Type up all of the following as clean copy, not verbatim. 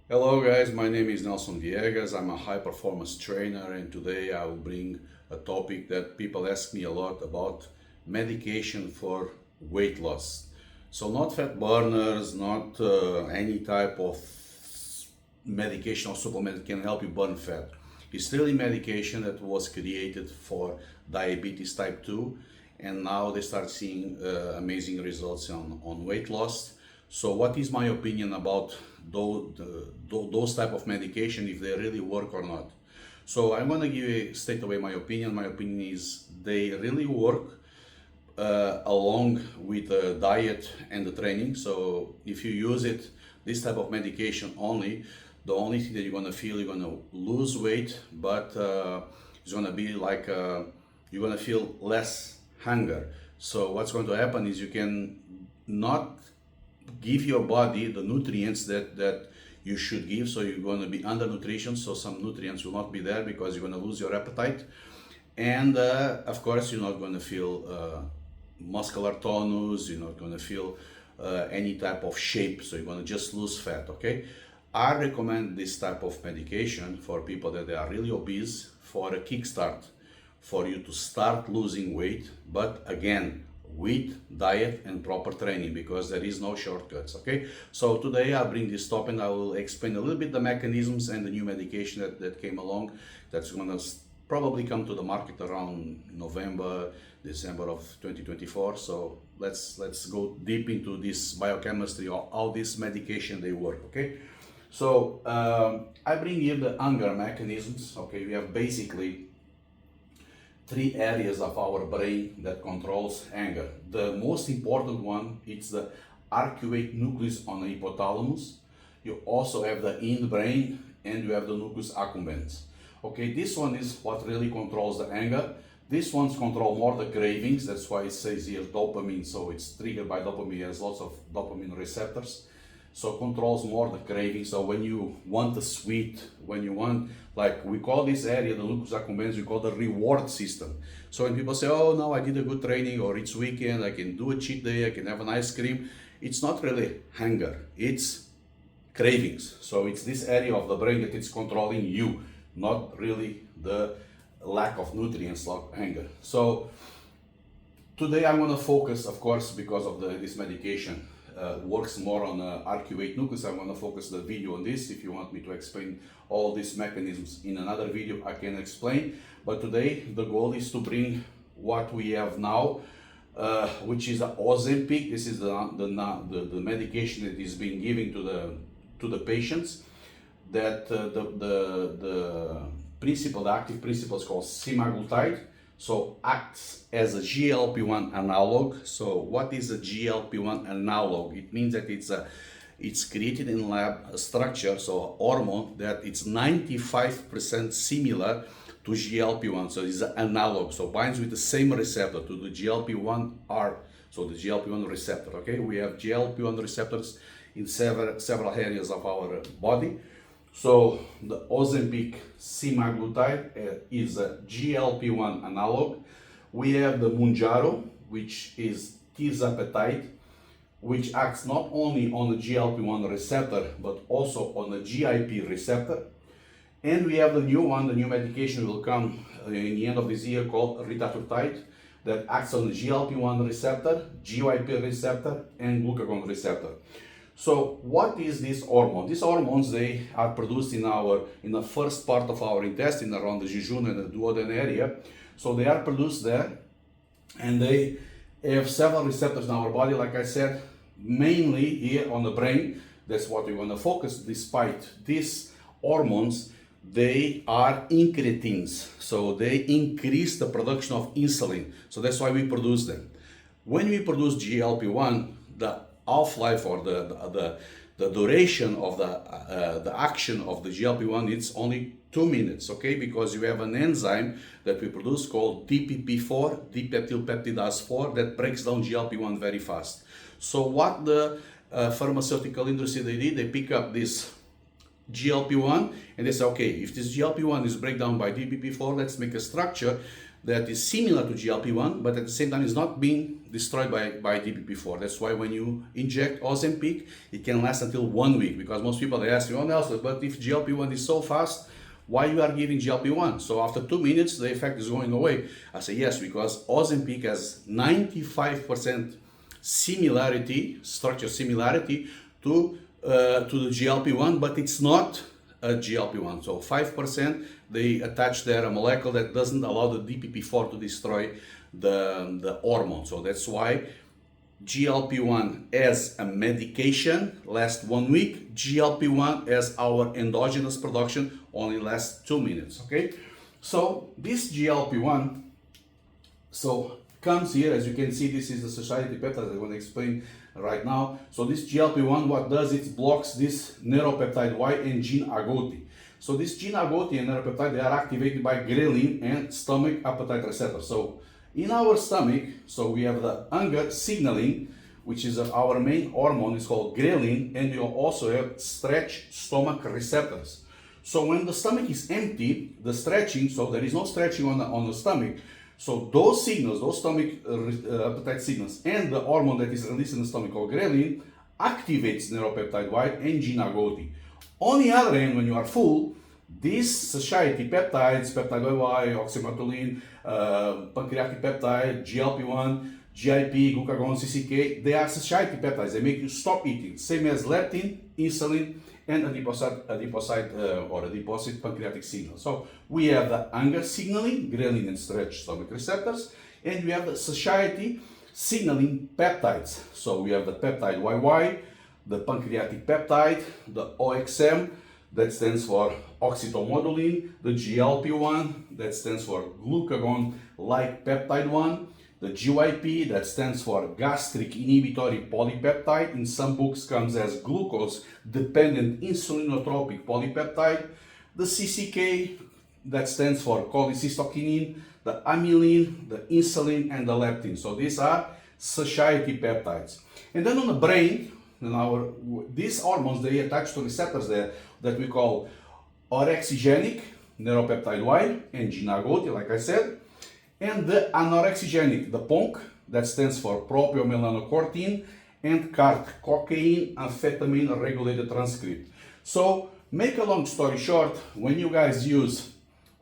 Hello guys, my name is Nelson Viegas. I'm a high performance trainer and today I will bring a topic that people ask me a lot about: medication for weight loss. So not fat burners, not any type of medication or supplement that can help you burn fat. It's really medication that was created for diabetes type 2, and now they start seeing amazing results on weight loss. So what is my opinion about those type of medication, if they really work or not? So I'm going to give you straight away my opinion. My opinion is they really work along with the diet and the training. So if you use it, this type of medication only, the only thing that you're going to feel, you're going to lose weight, but it's going to be like you're going to feel less hunger. So what's going to happen is you can not give your body the nutrients that you should give. So you're going to be undernutrition, so some nutrients will not be there because you're going to lose your appetite. And of course you're not going to feel muscular tonus, you're not going to feel any type of shape, so you're going to just lose fat. Okay, I recommend this type of medication for people that they are really obese, for a kickstart, for you to start losing weight, but again with diet and proper training, because there is no shortcuts. Okay, so today I'll bring this top and I will explain a little bit the mechanisms and the new medication that came along, that's going to probably come to the market around November, December of 2024. So let's go deep into this biochemistry of how this medication they work. Okay, so I bring here the hunger mechanisms. Okay, we have basically three areas of our brain that controls anger. The most important one is the arcuate nucleus on the hypothalamus. You also have the hindbrain and you have the nucleus accumbens. Okay, this one is what really controls the anger. This one's control more the cravings. That's why it says here dopamine. So it's triggered by dopamine. It has lots of dopamine receptors. So controls more the craving. So when you want a sweet, when you want, like we call this area, the nucleus accumbens, we call the reward system. So when people say, oh no, I did a good training, or it's weekend, I can do a cheat day, I can have an ice cream, it's not really hunger, it's cravings. So it's this area of the brain that it's controlling you, not really the lack of nutrients like hunger. So today I'm going to focus, of course, because of this medication works more on arcuate nucleus. I'm going to focus the video on this. If you want me to explain all these mechanisms in another video, I can explain. But today the goal is to bring what we have now, which is the Ozempic. This is the medication that is being given to the patients. That the principle, the active principle, is called semaglutide. So acts as a GLP-1 analog. So what is a GLP-1 analog? It means that it's created in lab structure, so a hormone that it's 95% similar to GLP-1. So it's an analog. So binds with the same receptor to the GLP-1R. So the GLP-1 receptor. Okay, we have GLP-1 receptors in several areas of our body. So the Ozempic semaglutide is a GLP-1 analog. We have the Mounjaro, which is tirzepatide, which acts not only on the GLP-1 receptor, but also on the GIP receptor. And we have the new one, the new medication will come in the end of this year, called Retatrutide, that acts on the GLP-1 receptor, GIP receptor, and glucagon receptor. So what is this hormone? These hormones, they are produced in the first part of our intestine, around the jejunum and the duodenum area. So they are produced there, and they have several receptors in our body, like I said, mainly here on the brain. That's what we're going to focus. Despite these hormones, they are incretins, so they increase the production of insulin. So that's why we produce them. When we produce GLP-1, the half-life or the duration of the action of the GLP-1, it's only 2 minutes, okay? Because you have an enzyme that we produce called DPP4, dipethylpeptidase 4, that breaks down GLP-1 very fast. So what the pharmaceutical industry they did, they pick up this GLP-1 and they say, okay, if this GLP-1 is breakdown by DPP4, let's make a structure that is similar to GLP-1, but at the same time is not being destroyed by DPP-4. That's why when you inject Ozempic, it can last until 1 week, because most people, they ask me, oh Nelson, but if GLP-1 is so fast, why you are giving GLP-1? So after 2 minutes, the effect is going away. I say yes, because Ozempic has 95% similarity, structure similarity to the GLP-1, but it's not a GLP-1. So 5% they attach there a molecule that doesn't allow the DPP-4 to destroy the hormone. So that's why GLP-1 as a medication lasts 1 week. GLP-1 as our endogenous production only lasts 2 minutes. Okay, so this GLP-1 comes here. As you can see, this is the satiety peptide I'm going to explain right now. So this GLP-1, what does it? Blocks this neuropeptide Y and gene agouti. So this gene agouti and neuropeptide, they are activated by ghrelin and stomach appetite receptor. So in our stomach, so we have the hunger signaling, which is our main hormone, is called ghrelin, and you also have stretch stomach receptors. So when the stomach is empty, the stretching, so there is no stretching on the stomach, so those signals, those stomach appetite signals, and the hormone that is released in the stomach called ghrelin activates neuropeptide Y and gene agouti. On the other hand, when you are full, these satiety peptides, peptide YY, oxymatolin, pancreatic peptide, GLP-1, GIP, glucagon, CCK, they are satiety peptides. They make you stop eating, same as leptin, insulin, and adipocyte pancreatic signal. So we have the hunger signaling, ghrelin and stretch stomach receptors, and we have the satiety signaling peptides. So we have the peptide YY, the pancreatic peptide, the OXM, that stands for oxytomodulin, the GLP-1, that stands for glucagon-like peptide 1, the GYP, that stands for gastric inhibitory polypeptide, in some books comes as glucose-dependent insulinotropic polypeptide, the CCK, that stands for cholecystokinin, the amylin, the insulin, and the leptin. So these are satiety peptides. And then on the brain, these hormones, they attach to receptors there that we call orexigenic, neuropeptide Y, and gene agouti, like I said, and the anorexigenic, the PONC, that stands for propiomelaanocortin, and CART, cocaine amphetamine regulated transcript. So, make a long story short, when you guys use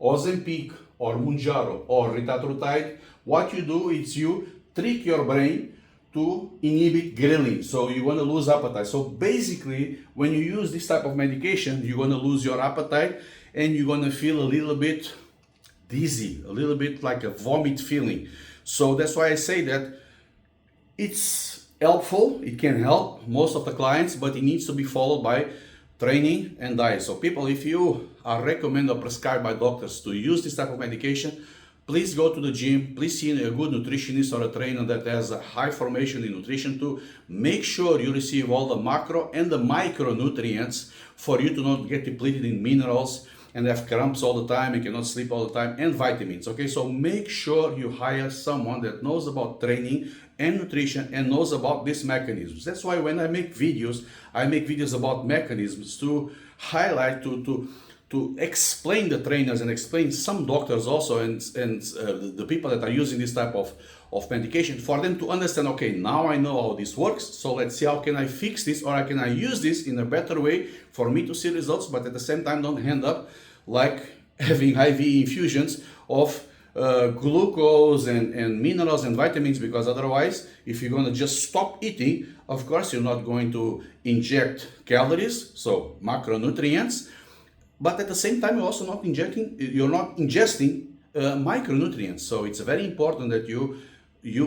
Ozempic or Mounjaro or Retatrutide, what you do is you trick your brain to inhibit ghrelin, so you're going to lose appetite. So basically, when you use this type of medication, you're going to lose your appetite and you're going to feel a little bit dizzy, a little bit like a vomit feeling. So that's why I say that it's helpful, it can help most of the clients, but it needs to be followed by training and diet. So people, if you are recommended or prescribed by doctors to use this type of medication, please go to the gym, please see a good nutritionist or a trainer that has a high formation in nutrition to make sure you receive all the macro and the micronutrients for you to not get depleted in minerals and have cramps all the time and cannot sleep all the time, and vitamins. Okay, so make sure you hire someone that knows about training and nutrition and knows about these mechanisms. That's why when I make videos about mechanisms to highlight, to explain the trainers and explain some doctors also and the people that are using this type of medication, for them to understand, okay, now I know how this works, so let's see how can I fix this, or how can I use this in a better way for me to see results, but at the same time don't end up like having IV infusions of glucose and minerals and vitamins, because otherwise, if you're going to just stop eating, of course you're not going to inject calories, so macronutrients, but at the same time you're also not ingesting micronutrients. So it's very important that you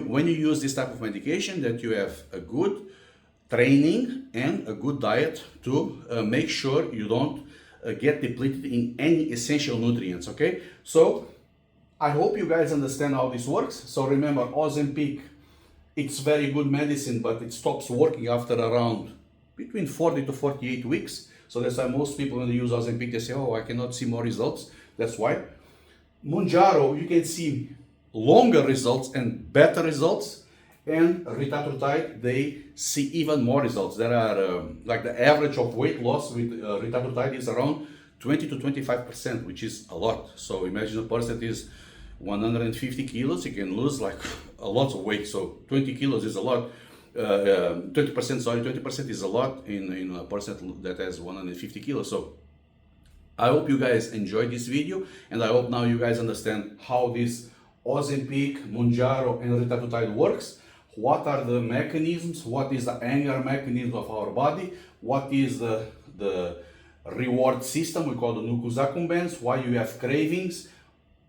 when you use this type of medication, that you have a good training and a good diet to make sure you don't get depleted in any essential nutrients. Okay, so I hope you guys understand how this works. So remember, Ozempic, it's very good medicine, but it stops working after around between 40 to 48 weeks. So that's why most people, when they use Ozempic, they say, oh, I cannot see more results. That's why. Mounjaro, you can see longer results and better results. And Retatrutide, they see even more results. There are, like the average of weight loss with Retatrutide is around 20 to 25%, which is a lot. So imagine a person that is 150 kilos, you can lose like a lot of weight. So 20 kilos is a lot. 20%, sorry, 20% is a lot in a person that has 150 kilos. So I hope you guys enjoyed this video, and I hope now you guys understand how this Ozempic, Mounjaro, and Retatrutide works. What are the mechanisms? What is the anger mechanism of our body? What is the reward system? We call the nucleus accumbens. Why you have cravings?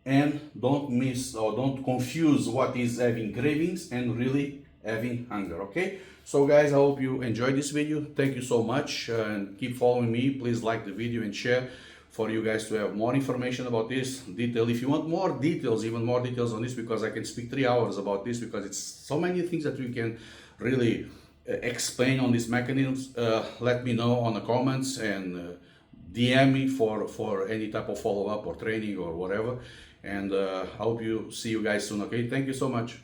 And don't miss or don't confuse what is having cravings and really having hunger. Okay, so guys, I hope you enjoyed this video. Thank you so much, and keep following me. Please like the video and share for you guys to have more information about this detail. If you want more details, even more details on this, because I can speak 3 hours about this, because it's so many things that we can really explain on these mechanisms. Let me know on the comments, and DM me for any type of follow-up or training or whatever. And I hope you see you guys soon. Okay, thank you so much.